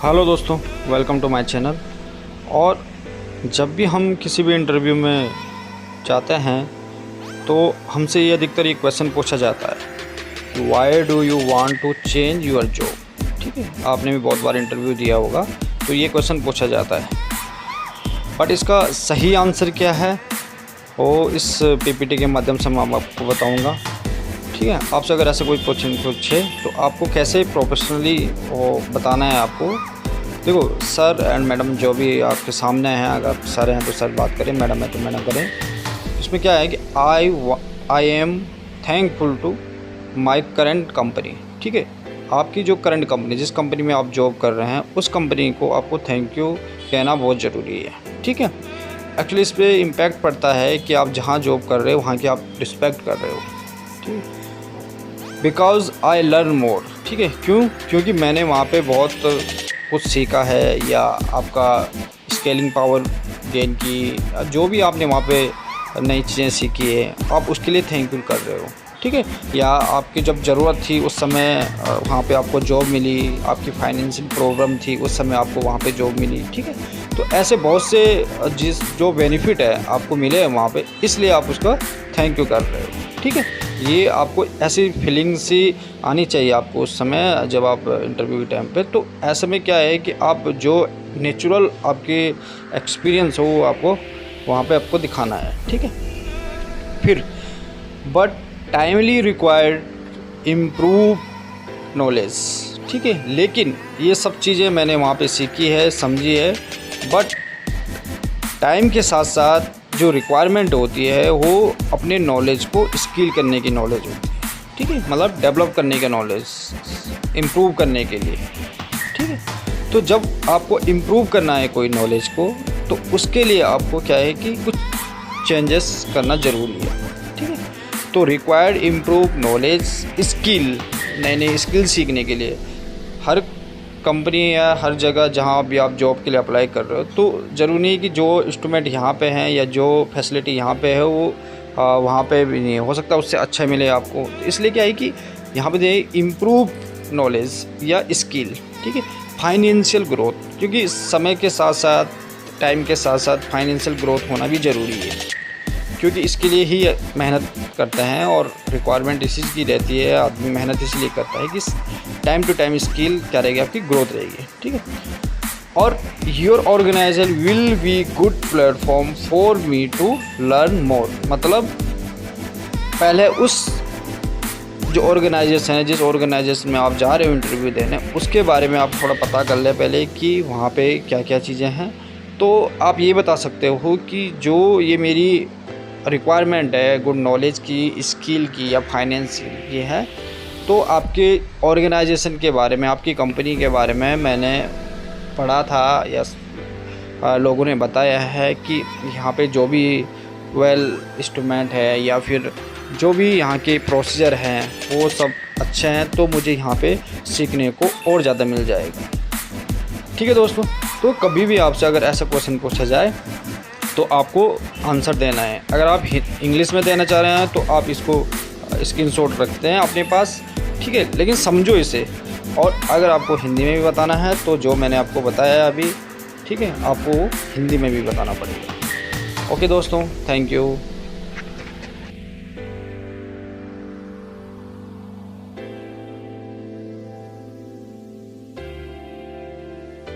Hello दोस्तों, welcome to my channel. और जब भी हम किसी भी इंटरव्यू में जाते हैं तो हमसे ये अधिकतर ये क्वेश्चन पूछा जाता है कि why do you want to change your job. ठीक है, आपने भी बहुत बार इंटरव्यू दिया होगा तो ये क्वेश्चन पूछा जाता है। बट इसका सही आंसर क्या है वो इस पीपीटी के माध्यम से मैं आपको बताऊँगा। ठीक है, आपसे अगर ऐसा कोई क्वेश्चन पूछे तो आपको कैसे प्रोफेशनली वो बताना है आपको। देखो, सर एंड मैडम जो भी आपके सामने हैं, अगर सर हैं तो सर बात करें, मैडम है तो मैडम करें। इसमें क्या है कि I am thankful to my current company. ठीक है, आपकी जो करंट कंपनी, जिस कंपनी में आप जॉब कर रहे हैं, उस कंपनी को आपको थैंक यू कहना बहुत ज़रूरी है। ठीक है, एक्चुअली इस पर इम्पैक्ट पड़ता है कि आप जहाँ जॉब कर रहे हो वहाँ की आप रिस्पेक्ट कर रहे हो। ठीक है, बिकॉज़ आई लर्न मोर। ठीक है, क्योंकि मैंने वहाँ पे बहुत कुछ सीखा है, या आपका स्केलिंग पावर गेन की, जो भी आपने वहाँ पे नई चीज़ें सीखी है, आप उसके लिए थैंक यू कर रहे हो। ठीक है, या आपकी जब ज़रूरत थी उस समय वहाँ पे आपको जॉब मिली, आपकी फाइनेंशियल प्रॉब्लम थी उस समय आपको वहाँ पे जॉब मिली। ठीक है, तो ऐसे बहुत से जो बेनिफिट है आपको मिले हैं वहाँ पे, इसलिए आप उसका थैंक यू कर रहे हो। ठीक है, ये आपको ऐसी फीलिंग सी आनी चाहिए आपको उस समय जब आप इंटरव्यू के टाइम पे। तो ऐसे में क्या है कि आप जो नेचुरल आपके एक्सपीरियंस हो वो आपको वहाँ पे आपको दिखाना है। ठीक है, फिर but timely required improve knowledge. ठीक है, लेकिन ये सब चीज़ें मैंने वहाँ पे सीखी है, समझी है, बट टाइम के साथ साथ जो रिक्वायरमेंट होती है वो अपने नॉलेज को स्किल करने की नॉलेज होती है। ठीक है, मतलब डेवलप करने का नॉलेज, इम्प्रूव करने के लिए। ठीक है, तो जब आपको इम्प्रूव करना है कोई नॉलेज को, तो उसके लिए आपको क्या है कि कुछ चेंजेस करना ज़रूरी है। ठीक है, तो रिक्वायर्ड इम्प्रूव नॉलेज स्किल, नए नए स्किल सीखने के लिए हर कंपनी या हर जगह जहाँ भी आप जॉब के लिए अप्लाई कर रहे हो, तो ज़रूरी नहीं कि जो इंस्ट्रूमेंट यहाँ पे हैं या जो फैसिलिटी यहाँ पे है वो वहाँ पे भी नहीं हो सकता, उससे अच्छा मिले आपको। तो इसलिए क्या है कि यहाँ पे दे इम्प्रूव नॉलेज या स्किल। ठीक है, फाइनेंशियल ग्रोथ, क्योंकि समय के साथ साथ, टाइम के साथ साथ फाइनेंशियल ग्रोथ होना भी ज़रूरी है, क्योंकि इसके लिए ही मेहनत करते हैं और रिक्वायरमेंट इसी की रहती है। आदमी मेहनत इसलिए करता है कि टाइम टू टाइम स्किल क्या रहेगी, आपकी ग्रोथ रहेगी। ठीक है, और your organisation will be good platform for me to learn more. मतलब पहले उस जो ऑर्गेनाइजेशन है, जिस ऑर्गेनाइजेशन में आप जा रहे हो इंटरव्यू देने, उसके बारे में आप थोड़ा पता कर लें पहले कि वहाँ पे क्या क्या चीज़ें हैं। तो आप ये बता सकते हो कि जो ये मेरी रिक्वायरमेंट है गुड नॉलेज की, स्किल की या फाइनेंशियल की है, तो आपके ऑर्गेनाइजेशन के बारे में, आपकी कंपनी के बारे में मैंने पढ़ा था या लोगों ने बताया है कि यहाँ पे जो भी वेल इंस्ट्रूमेंट है या फिर जो भी यहाँ के प्रोसीजर हैं वो सब अच्छे हैं, तो मुझे यहाँ पे सीखने को और ज़्यादा मिल जाएगा। ठीक है दोस्तों, तो कभी भी आपसे अगर ऐसा क्वेश्चन पूछा जाए तो आपको आंसर देना है। अगर आप इंग्लिश में देना चाह रहे हैं तो आप इसको स्क्रीनशॉट रखते हैं अपने पास। ठीक है, लेकिन समझो इसे। और अगर आपको हिंदी में भी बताना है तो जो मैंने आपको बताया अभी, ठीक है, आपको हिंदी में भी बताना पड़ेगा। ओके दोस्तों, थैंक यू।